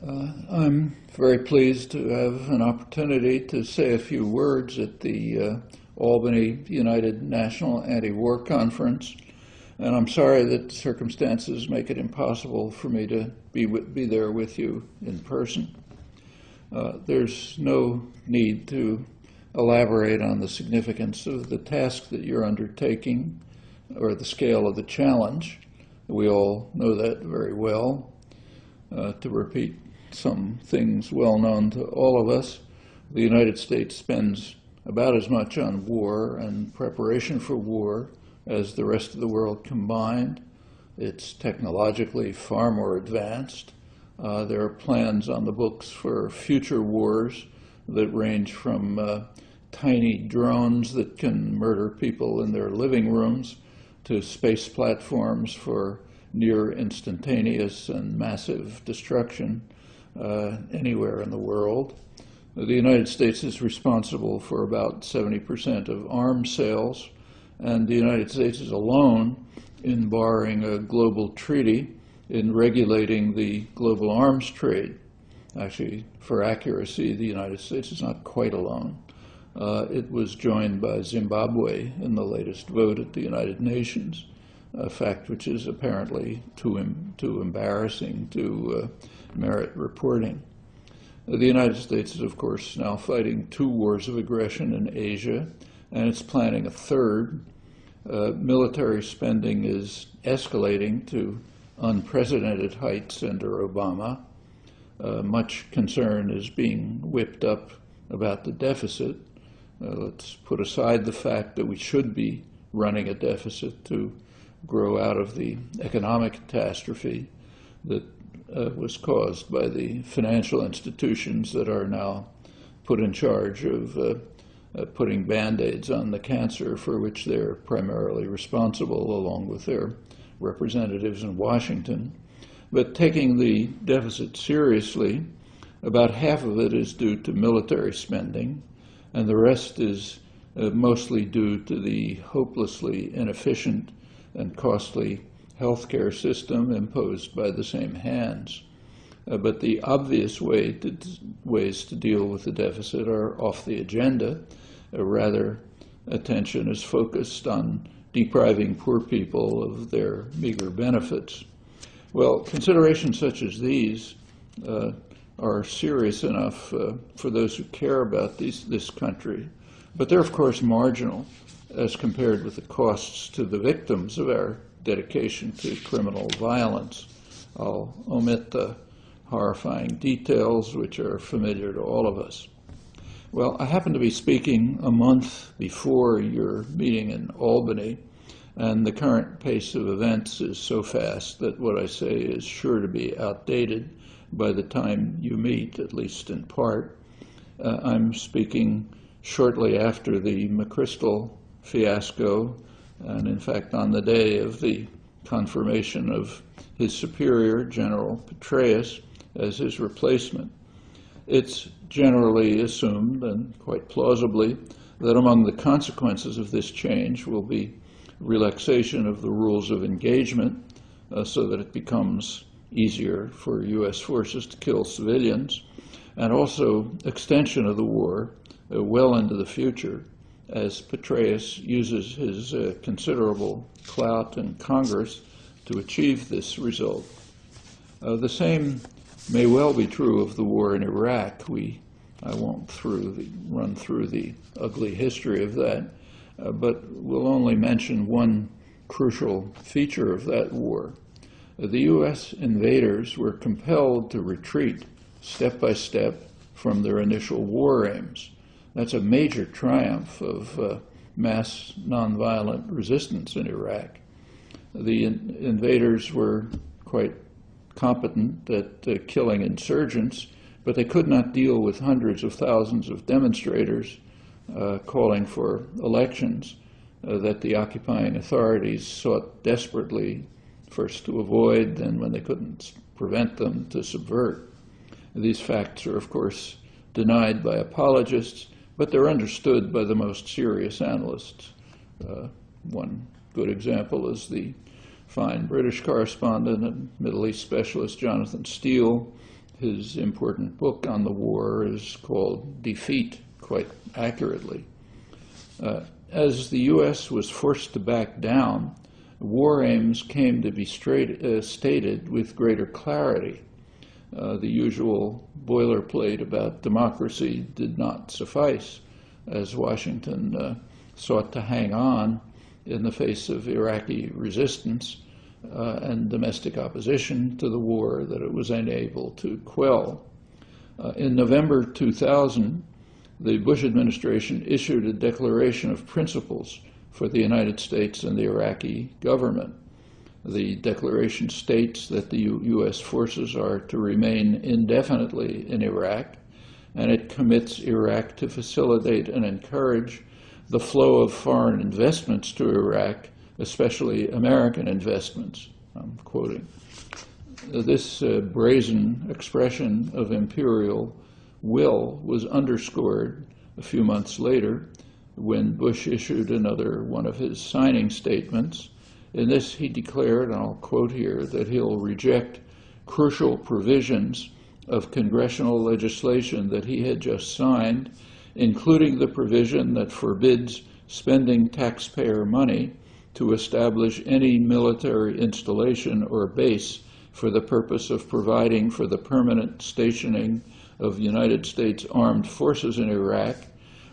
I'm very pleased to have an opportunity to say a few words at the Albany United National Anti-War Conference, and I'm sorry that circumstances make it impossible for me to be there with you in person. There's no need to elaborate on the significance of the task that you're undertaking or the scale of the challenge. We all know that very well. To repeat some things well known to all of us, the United States spends about as much on war and preparation for war as the rest of the world combined. It's technologically far more advanced. There are plans on the books for future wars that range from tiny drones that can murder people in their living rooms to space platforms for near instantaneous and massive destruction anywhere in the world. The United States is responsible for about 70% of arms sales, and the United States is alone in barring a global treaty in regulating the global arms trade. Actually, for accuracy, the United States is not quite alone. It was joined by Zimbabwe in the latest vote at the United Nations, a fact which is apparently too embarrassing to merit reporting. The United States is, of course, now fighting 2 wars of aggression in Asia, and it's planning a third. Military spending is escalating to unprecedented heights under Obama. Much concern is being whipped up about the deficit. Let's put aside the fact that we should be running a deficit to grow out of the economic catastrophe that was caused by the financial institutions that are now put in charge of putting Band-Aids on the cancer for which they're primarily responsible, along with their representatives in Washington. But taking the deficit seriously, about half of it is due to military spending, and the rest is mostly due to the hopelessly inefficient and costly healthcare system imposed by the same hands. But the obvious ways to deal with the deficit are off the agenda. Rather, attention is focused on depriving poor people of their meager benefits. Well, considerations such as these are serious enough for those who care about this country, but they're of course marginal as compared with the costs to the victims of our dedication to criminal violence. I'll omit the horrifying details which are familiar to all of us. Well, I happen to be speaking a month before your meeting in Albany, and the current pace of events is so fast that what I say is sure to be outdated by the time you meet, at least in part. I'm speaking shortly after the McChrystal fiasco, and in fact on the day of the confirmation of his superior, General Petraeus, as his replacement. It's generally assumed, and quite plausibly, that among the consequences of this change will be relaxation of the rules of engagement so that it becomes easier for U.S. forces to kill civilians, and also extension of the war well into the future, as Petraeus uses his considerable clout in Congress to achieve this result. The same may well be true of the war in Iraq. I won't run through the ugly history of that, but we'll only mention one crucial feature of that war. The U.S. invaders were compelled to retreat step by step from their initial war aims. That's a major triumph of mass nonviolent resistance in Iraq. The invaders were quite competent at killing insurgents, but they could not deal with hundreds of thousands of demonstrators calling for elections that the occupying authorities sought desperately first to avoid, then when they couldn't prevent them, to subvert. These facts are, of course, denied by apologists, but they're understood by the most serious analysts. One good example is the fine British correspondent and Middle East specialist Jonathan Steele. His important book on the war is called Defeat, quite accurately. As the U.S. was forced to back down, war aims came to be stated with greater clarity. The usual boilerplate about democracy did not suffice, as Washington sought to hang on in the face of Iraqi resistance and domestic opposition to the war that it was unable to quell. In November 2000, the Bush administration issued a declaration of principles for the United States and the Iraqi government. The declaration states that the U.S. forces are to remain indefinitely in Iraq, and it commits Iraq to facilitate and encourage the flow of foreign investments to Iraq, especially American investments. I'm quoting. This brazen expression of imperial will was underscored a few months later when Bush issued another one of his signing statements. In this, he declared, and I'll quote here, that he'll reject crucial provisions of congressional legislation that he had just signed, including the provision that forbids spending taxpayer money to establish any military installation or base for the purpose of providing for the permanent stationing of United States armed forces in Iraq,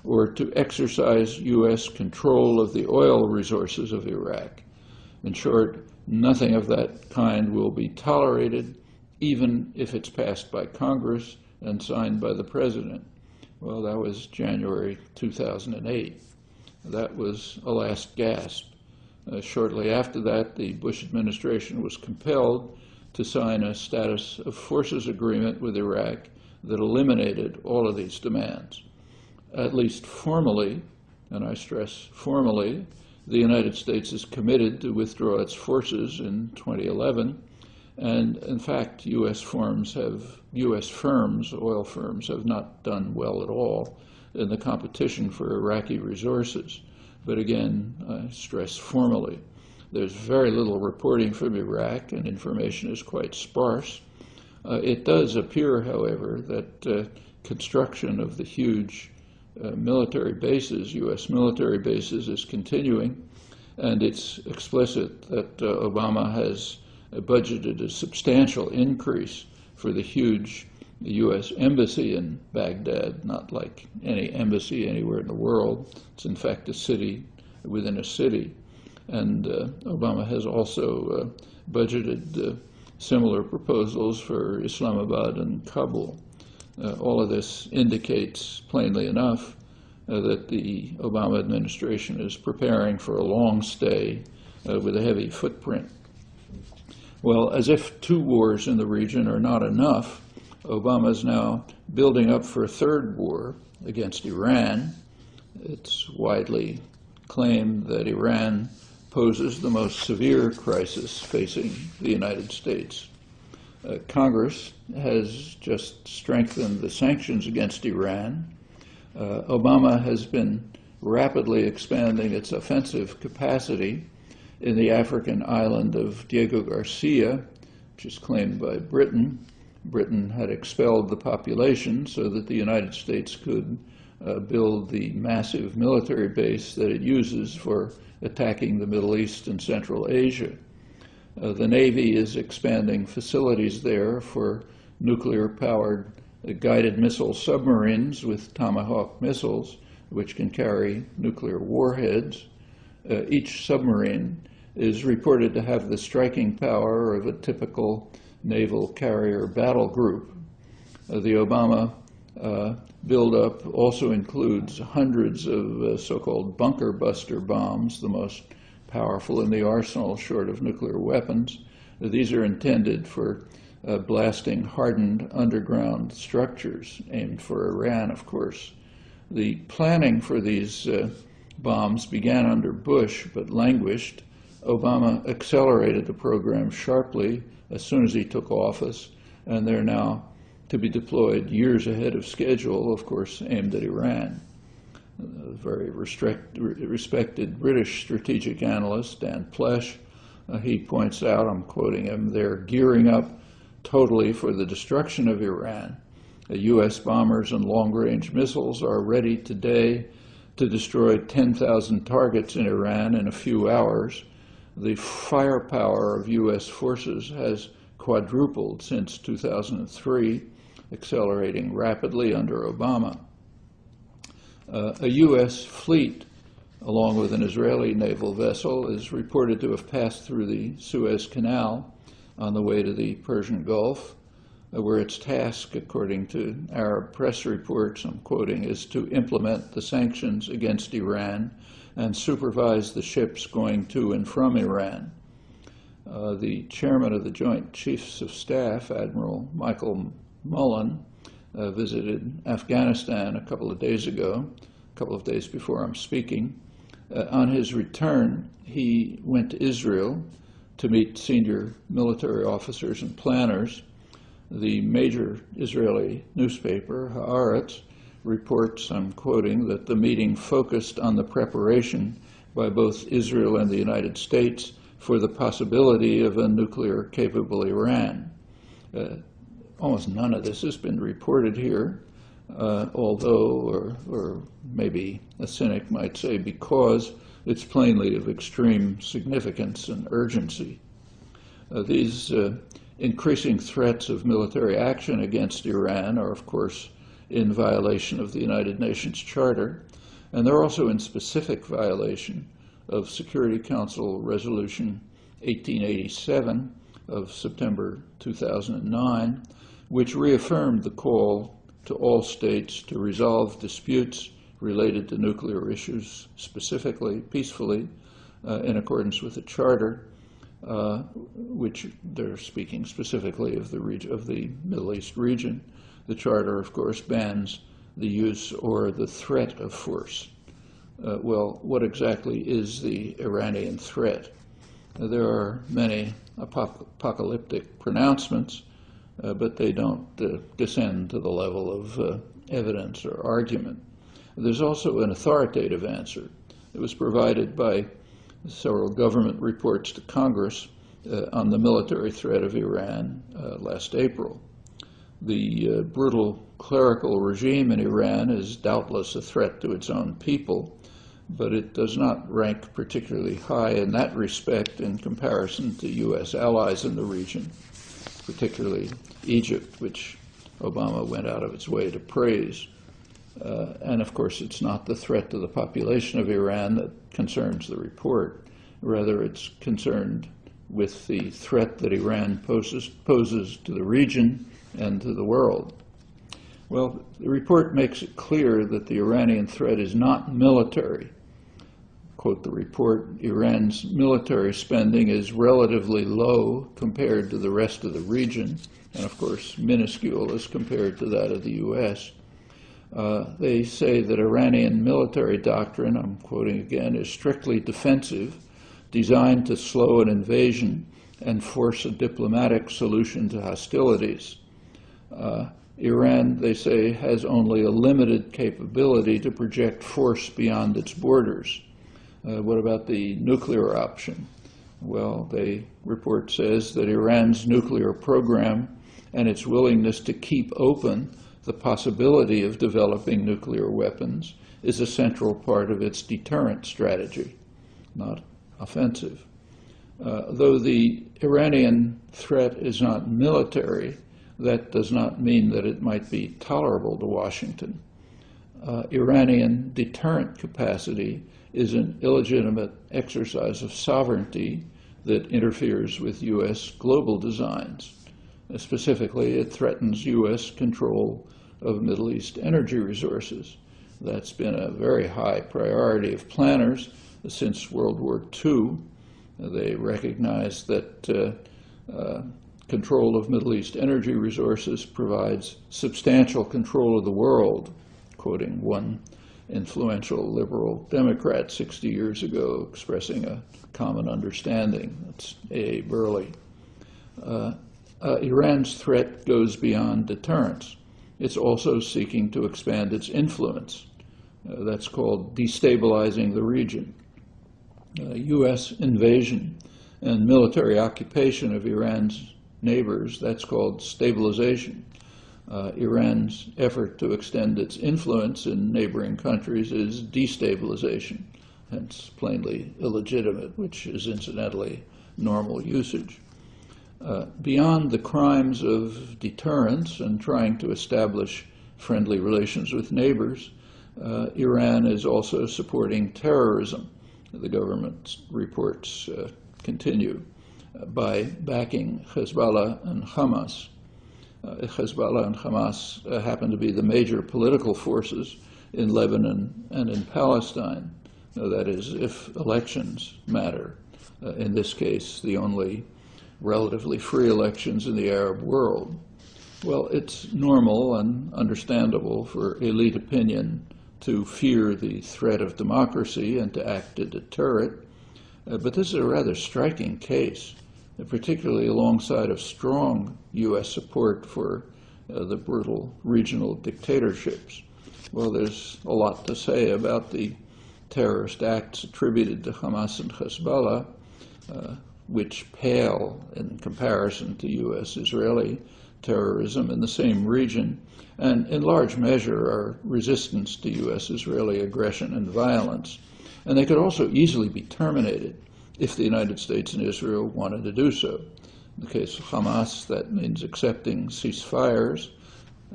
or to exercise U.S. control of the oil resources of Iraq. In short, nothing of that kind will be tolerated, even if it's passed by Congress and signed by the President. Well, that was January 2008. That was a last gasp. Shortly after that, the Bush administration was compelled to sign a status of forces agreement with Iraq that eliminated all of these demands. At least formally, and I stress formally, the United States is committed to withdraw its forces in 2011, and in fact, U.S. firms, oil firms, have not done well at all in the competition for Iraqi resources. But again, I stress formally. There's very little reporting from Iraq, and information is quite sparse. It does appear, however, that construction of the huge military bases, U.S. military bases, is continuing, and it's explicit that Obama has budgeted a substantial increase for the huge U.S. embassy in Baghdad, not like any embassy anywhere in the world. It's in fact a city within a city. And Obama has also budgeted similar proposals for Islamabad and Kabul. All of this indicates plainly enough that the Obama administration is preparing for a long stay with a heavy footprint. Well, as if two wars in the region are not enough, Obama is now building up for a third war against Iran. It's widely claimed that Iran poses the most severe crisis facing the United States. Congress has just strengthened the sanctions against Iran. Obama has been rapidly expanding its offensive capacity in the African island of Diego Garcia, which is claimed by Britain. Britain had expelled the population so that the United States could build the massive military base that it uses for attacking the Middle East and Central Asia. The Navy is expanding facilities there for nuclear-powered guided missile submarines with Tomahawk missiles, which can carry nuclear warheads. Each submarine is reported to have the striking power of a typical naval carrier battle group. The Obama buildup also includes hundreds of so-called bunker buster bombs, the most powerful in the arsenal short of nuclear weapons. These are intended for blasting hardened underground structures, aimed for Iran, of course. The planning for these bombs began under Bush, but languished. Obama accelerated the program sharply as soon as he took office, and they're now to be deployed years ahead of schedule, of course, aimed at Iran. A very respected British strategic analyst, Dan Plesh, he points out, I'm quoting him, they're gearing up totally for the destruction of Iran. U.S. bombers and long-range missiles are ready today to destroy 10,000 targets in Iran in a few hours. The firepower of U.S. forces has quadrupled since 2003, accelerating rapidly under Obama. A U.S. fleet, along with an Israeli naval vessel, is reported to have passed through the Suez Canal on the way to the Persian Gulf, where its task, according to Arab press reports, I'm quoting, is to implement the sanctions against Iran and supervise the ships going to and from Iran. The chairman of the Joint Chiefs of Staff, Admiral Michael Mullen, visited Afghanistan a couple of days ago, a couple of days before I'm speaking. On his return, he went to Israel to meet senior military officers and planners. The major Israeli newspaper, Haaretz, reports, I'm quoting, that the meeting focused on the preparation by both Israel and the United States for the possibility of a nuclear-capable Iran. Almost none of this has been reported here, although, or maybe a cynic might say, because it's plainly of extreme significance and urgency. These increasing threats of military action against Iran are, of course, in violation of the United Nations Charter, and they're also in specific violation of Security Council Resolution 1887 of September 2009, which reaffirmed the call to all states to resolve disputes related to nuclear issues specifically, peacefully, in accordance with the Charter, which they're speaking specifically of the Middle East region. The Charter, of course, bans the use or the threat of force. Well, what exactly is the Iranian threat? There are many apocalyptic pronouncements, but they don't descend to the level of evidence or argument. There's also an authoritative answer. It was provided by several government reports to Congress on the military threat of Iran last April. The brutal clerical regime in Iran is doubtless a threat to its own people, but it does not rank particularly high in that respect in comparison to U.S. allies in the region, particularly Egypt, which Obama went out of its way to praise. And of course, it's not the threat to the population of Iran that concerns the report. Rather, it's concerned with the threat that Iran poses to the region and to the world. Well, the report makes it clear that the Iranian threat is not military. Quote the report, Iran's military spending is relatively low compared to the rest of the region, and of course minuscule as compared to that of the U.S. They say that Iranian military doctrine, I'm quoting again, is strictly defensive, designed to slow an invasion and force a diplomatic solution to hostilities. Iran, they say, has only a limited capability to project force beyond its borders. What about the nuclear option? Well, the report says that Iran's nuclear program and its willingness to keep open the possibility of developing nuclear weapons is a central part of its deterrent strategy, not offensive. Though the Iranian threat is not military, that does not mean that it might be tolerable to Washington. Iranian deterrent capacity is an illegitimate exercise of sovereignty that interferes with U.S. global designs. Specifically, it threatens U.S. control of Middle East energy resources. That's been a very high priority of planners since World War II. They recognize that control of Middle East energy resources provides substantial control of the world, quoting one influential liberal Democrat 60 years ago expressing a common understanding. That's A. Burley. Iran's threat goes beyond deterrence. It's also seeking to expand its influence. That's called destabilizing the region. U.S. invasion and military occupation of Iran's neighbors, that's called stabilization. Iran's effort to extend its influence in neighboring countries is destabilization, hence plainly illegitimate, which is incidentally normal usage. Beyond the crimes of deterrence and trying to establish friendly relations with neighbors, Iran is also supporting terrorism. The government reports continue by backing Hezbollah and Hamas. Hezbollah and Hamas happen to be the major political forces in Lebanon and in Palestine. That is, if elections matter. In this case, the only relatively free elections in the Arab world. Well, it's normal and understandable for elite opinion to fear the threat of democracy and to act to deter it, but this is a rather striking case, particularly alongside of strong U.S. support for the brutal regional dictatorships. Well, there's a lot to say about the terrorist acts attributed to Hamas and Hezbollah, which pale in comparison to U.S.-Israeli terrorism in the same region, and in large measure are resistance to U.S.-Israeli aggression and violence. And they could also easily be terminated if the United States and Israel wanted to do so. In the case of Hamas, that means accepting ceasefires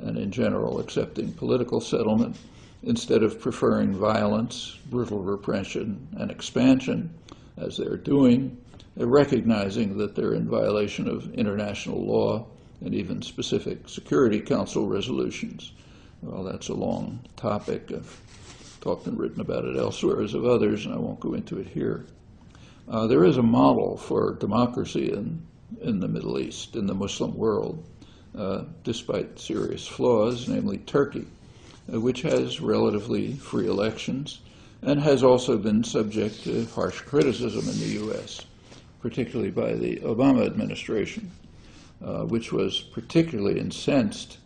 and, in general, accepting political settlement instead of preferring violence, brutal repression, and expansion, as they're doing, recognizing that they're in violation of international law and even specific Security Council resolutions. Well, that's a long topic. I've talked and written about it elsewhere as of others, and I won't go into it here. There is a model for democracy in the Middle East, in the Muslim world, despite serious flaws, namely Turkey, which has relatively free elections and has also been subject to harsh criticism in the U.S., particularly by the Obama administration, which was particularly incensed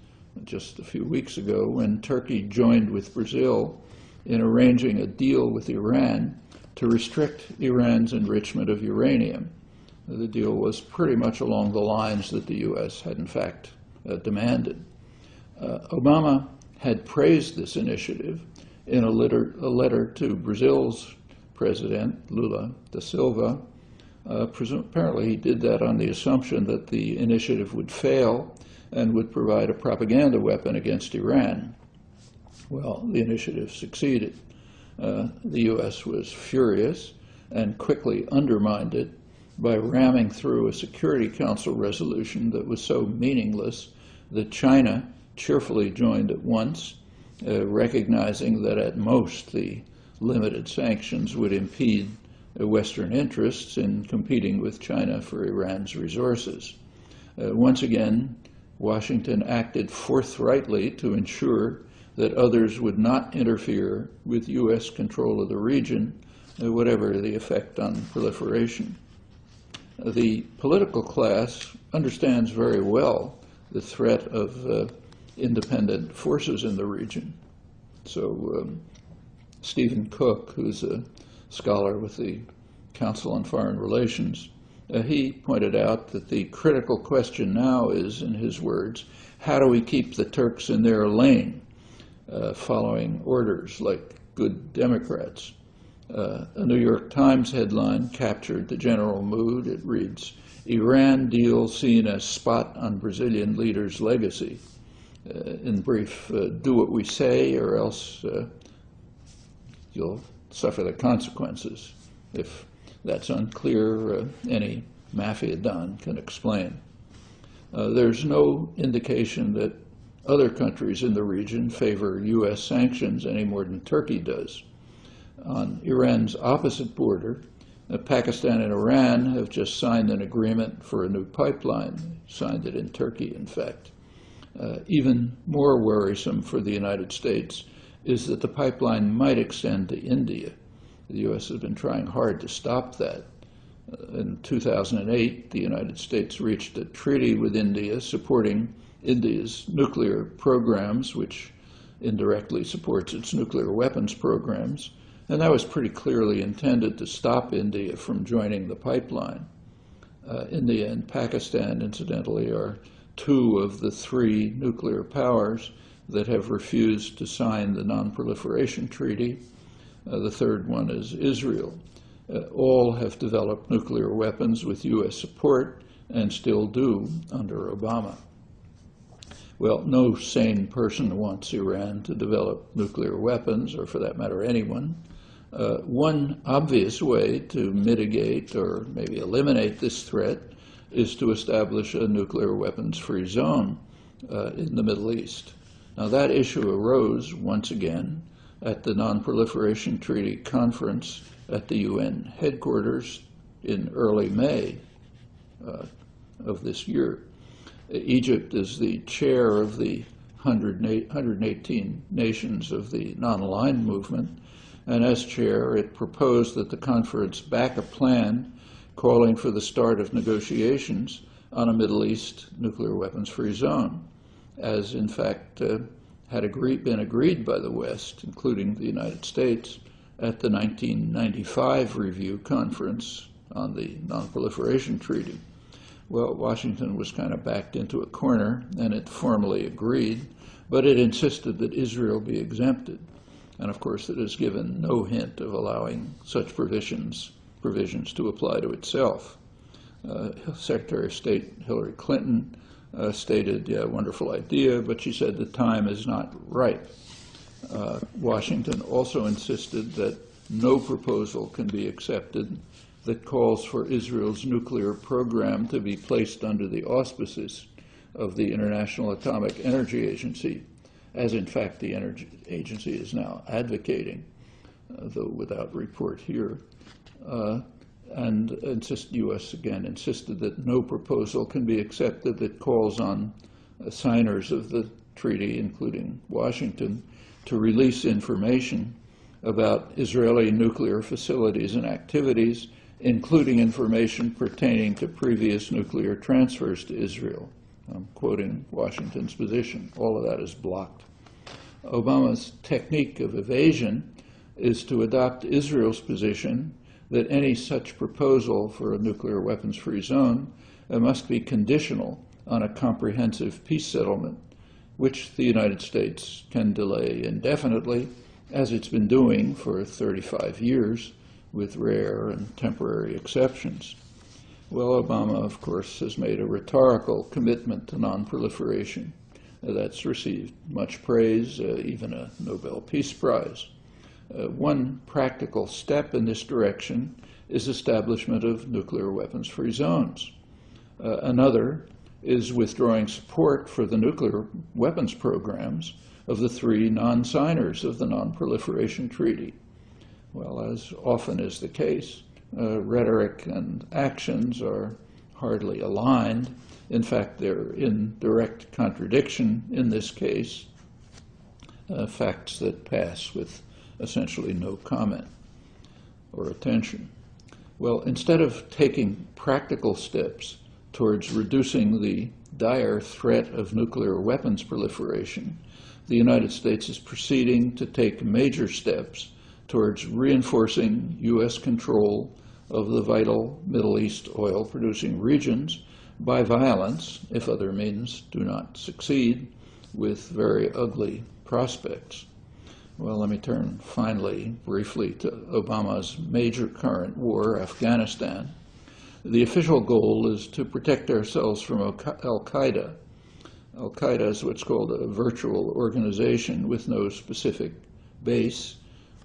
just a few weeks ago when Turkey joined with Brazil in arranging a deal with Iran to restrict Iran's enrichment of uranium. The deal was pretty much along the lines that the U.S. had in fact demanded. Obama had praised this initiative in a letter to Brazil's president, Lula da Silva. Apparently he did that on the assumption that the initiative would fail and would provide a propaganda weapon against Iran. Well, the initiative succeeded. The U.S. was furious and quickly undermined it by ramming through a Security Council resolution that was so meaningless that China cheerfully joined at once, recognizing that at most the limited sanctions would impede Western interests in competing with China for Iran's resources. Once again, Washington acted forthrightly to ensure that others would not interfere with U.S. control of the region, whatever the effect on proliferation. The political class understands very well the threat of independent forces in the region. So Stephen Cook, who's a scholar with the Council on Foreign Relations, he pointed out that the critical question now is, in his words, how do we keep the Turks in their lane, following orders like good Democrats? A New York Times headline captured the general mood. It reads, "Iran deal seen as spot on Brazilian leader's legacy." In brief, do what we say or else you'll suffer the consequences. If that's unclear, any mafia don can explain. There's no indication that other countries in the region favor U.S. sanctions any more than Turkey does. On Iran's opposite border, Pakistan and Iran have just signed an agreement for a new pipeline, signed it in Turkey, in fact. Even more worrisome for the United States is that the pipeline might extend to India. The U.S. has been trying hard to stop that. In 2008, the United States reached a treaty with India supporting India's nuclear programs, which indirectly supports its nuclear weapons programs, and that was pretty clearly intended to stop India from joining the pipeline. India and Pakistan, incidentally, are two of the three nuclear powers that have refused to sign the Non-Proliferation Treaty. The third one is Israel. All have developed nuclear weapons with U.S. support and still do under Obama. Well, no sane person wants Iran to develop nuclear weapons, or for that matter, anyone. One obvious way to mitigate or maybe eliminate this threat is to establish a nuclear weapons-free zone in the Middle East. Now, that issue arose once again at the Non-Proliferation Treaty Conference at the UN headquarters in early May of this year. Egypt is the chair of the 118 nations of the non-aligned movement, and as chair, it proposed that the conference back a plan calling for the start of negotiations on a Middle East nuclear weapons-free zone, as in fact had been agreed by the West, including the United States, at the 1995 review conference on the Non-Proliferation Treaty. Well, Washington was kind of backed into a corner, and it formally agreed, but it insisted that Israel be exempted. And of course, it has given no hint of allowing such provisions to apply to itself. Secretary of State Hillary Clinton stated, yeah, wonderful idea, but she said the time is not right. Washington also insisted that no proposal can be accepted that calls for Israel's nuclear program to be placed under the auspices of the International Atomic Energy Agency, as in fact the Energy Agency is now advocating, though without report here. And U.S. again insisted that no proposal can be accepted that calls on signers of the treaty, including Washington, to release information about Israeli nuclear facilities and activities, including information pertaining to previous nuclear transfers to Israel. I'm quoting Washington's position. All of that is blocked. Obama's technique of evasion is to adopt Israel's position that any such proposal for a nuclear weapons-free zone must be conditional on a comprehensive peace settlement, which the United States can delay indefinitely, as it's been doing for 35 years, with rare and temporary exceptions. Well, Obama, of course, has made a rhetorical commitment to non-proliferation. That's received much praise, even a Nobel Peace Prize. One practical step in this direction is establishment of nuclear weapons-free zones. Another is withdrawing support for the nuclear weapons programs of the three non-signers of the Non-Proliferation Treaty. Well, as often is the case, rhetoric and actions are hardly aligned. In fact, they're in direct contradiction in this case, facts that pass with essentially no comment or attention. Well, instead of taking practical steps towards reducing the dire threat of nuclear weapons proliferation, the United States is proceeding to take major steps towards reinforcing U.S. control of the vital Middle East oil-producing regions by violence, if other means do not succeed, with very ugly prospects. Well, let me turn finally, briefly, to Obama's major current war, Afghanistan. The official goal is to protect ourselves from al-Qaeda. Al-Qaeda is what's called a virtual organization with no specific base.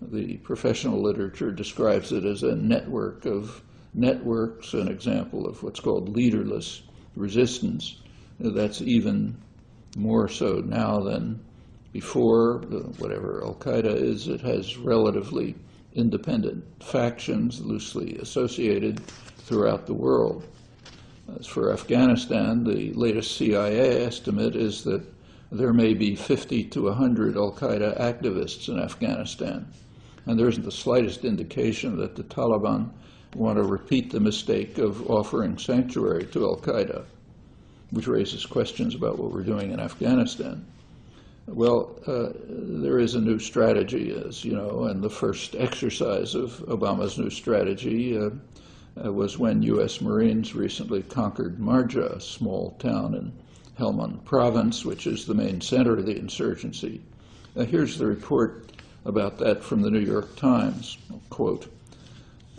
The professional literature describes it as a network of networks, an example of what's called leaderless resistance. That's even more so now than before. Whatever al-Qaeda is, it has relatively independent factions loosely associated throughout the world. As for Afghanistan, the latest CIA estimate is that there may be 50 to 100 al-Qaeda activists in Afghanistan. And there isn't the slightest indication that the Taliban want to repeat the mistake of offering sanctuary to al-Qaeda, which raises questions about what we're doing in Afghanistan. Well, there is a new strategy, as you know, and the first exercise of Obama's new strategy was when U.S. Marines recently conquered Marja, a small town in Helmand province, which is the main center of the insurgency. Here's the report about that from the New York Times. Quote,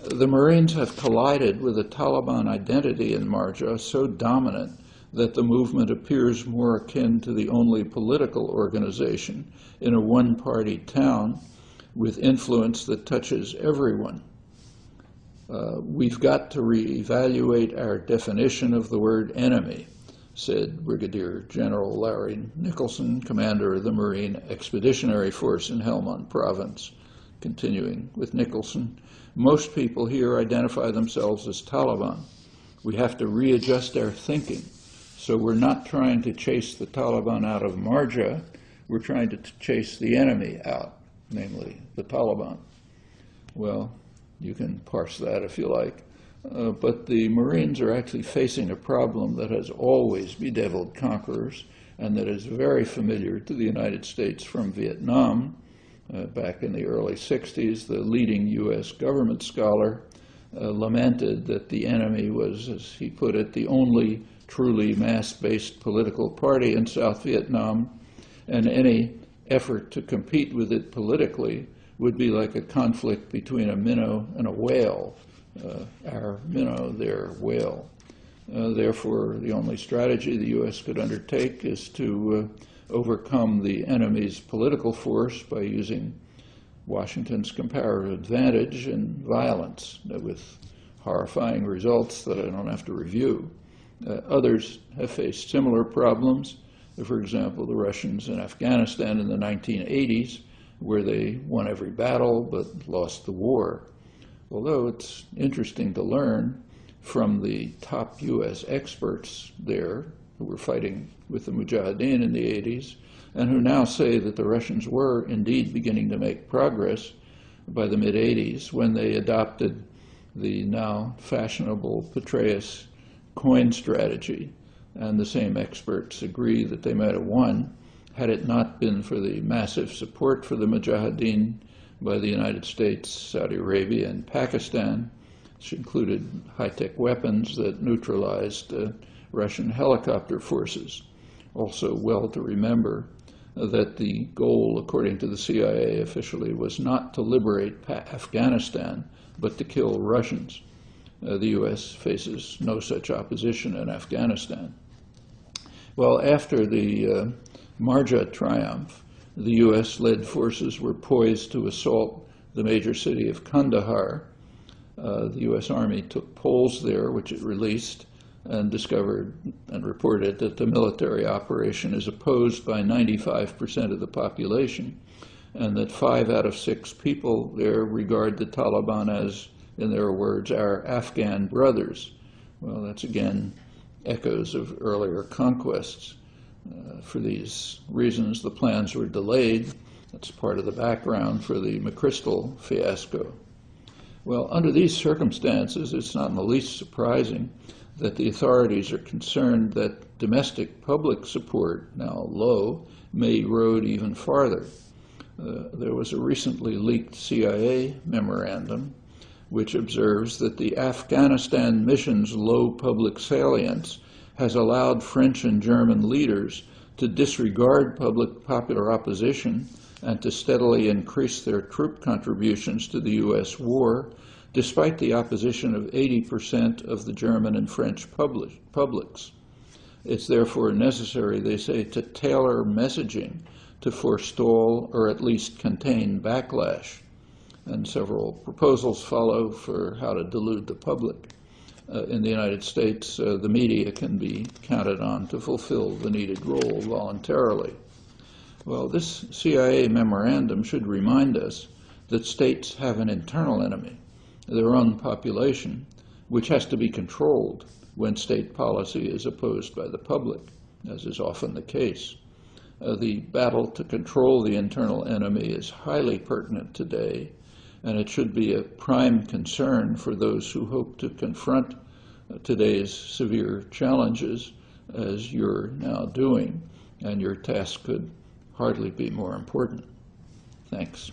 "The Marines have collided with a Taliban identity in Marja so dominant that the movement appears more akin to the only political organization in a one-party town with influence that touches everyone. We've got to reevaluate our definition of the word enemy," said Brigadier General Larry Nicholson, commander of the Marine Expeditionary Force in Helmand Province. Continuing with Nicholson, "Most people here identify themselves as Taliban. We have to readjust our thinking. So we're not trying to chase the Taliban out of Marja, we're trying to chase the enemy out, namely the Taliban." Well, you can parse that if you like. But the Marines are actually facing a problem that has always bedeviled conquerors and that is very familiar to the United States from Vietnam. Back in the early 60s, the leading U.S. government scholar lamented that the enemy was, as he put it, the only truly mass-based political party in South Vietnam, and any effort to compete with it politically would be like a conflict between a minnow and a whale. Our minnow, their whale. Therefore, the only strategy the U.S. could undertake is to overcome the enemy's political force by using Washington's comparative advantage and violence, with horrifying results that I don't have to review. Others have faced similar problems. For example, the Russians in Afghanistan in the 1980s, where they won every battle but lost the war. Although it's interesting to learn from the top U.S. experts there who were fighting with the Mujahideen in the 80s and who now say that the Russians were indeed beginning to make progress by the mid-80s when they adopted the now fashionable Petraeus coin strategy. And the same experts agree that they might have won had it not been for the massive support for the Mujahideen by the United States, Saudi Arabia, and Pakistan, which included high-tech weapons that neutralized Russian helicopter forces. Also well to remember that the goal, according to the CIA officially, was not to liberate Afghanistan, but to kill Russians. The U.S. faces no such opposition in Afghanistan. Well, after the Marja triumph, the U.S.-led forces were poised to assault the major city of Kandahar. The U.S. Army took polls there, which it released, and discovered and reported that the military operation is opposed by 95% of the population, and that 5 out of 6 people there regard the Taliban as, in their words, our Afghan brothers. Well, that's again echoes of earlier conquests. For these reasons, the plans were delayed. That's part of the background for the McChrystal fiasco. Well, under these circumstances, it's not in the least surprising that the authorities are concerned that domestic public support, now low, may erode even farther. There was a recently leaked CIA memorandum which observes that the Afghanistan mission's low public salience has allowed French and German leaders to disregard popular opposition and to steadily increase their troop contributions to the U.S. war, despite the opposition of 80% of the German and French publics. It's therefore necessary, they say, to tailor messaging to forestall or at least contain backlash. And several proposals follow for how to delude the public. In the United States, the media can be counted on to fulfill the needed role voluntarily. Well, this CIA memorandum should remind us that states have an internal enemy, their own population, which has to be controlled when state policy is opposed by the public, as is often the case. The battle to control the internal enemy is highly pertinent today, and it should be a prime concern for those who hope to confront today's severe challenges, as you're now doing, and your task could hardly be more important. Thanks.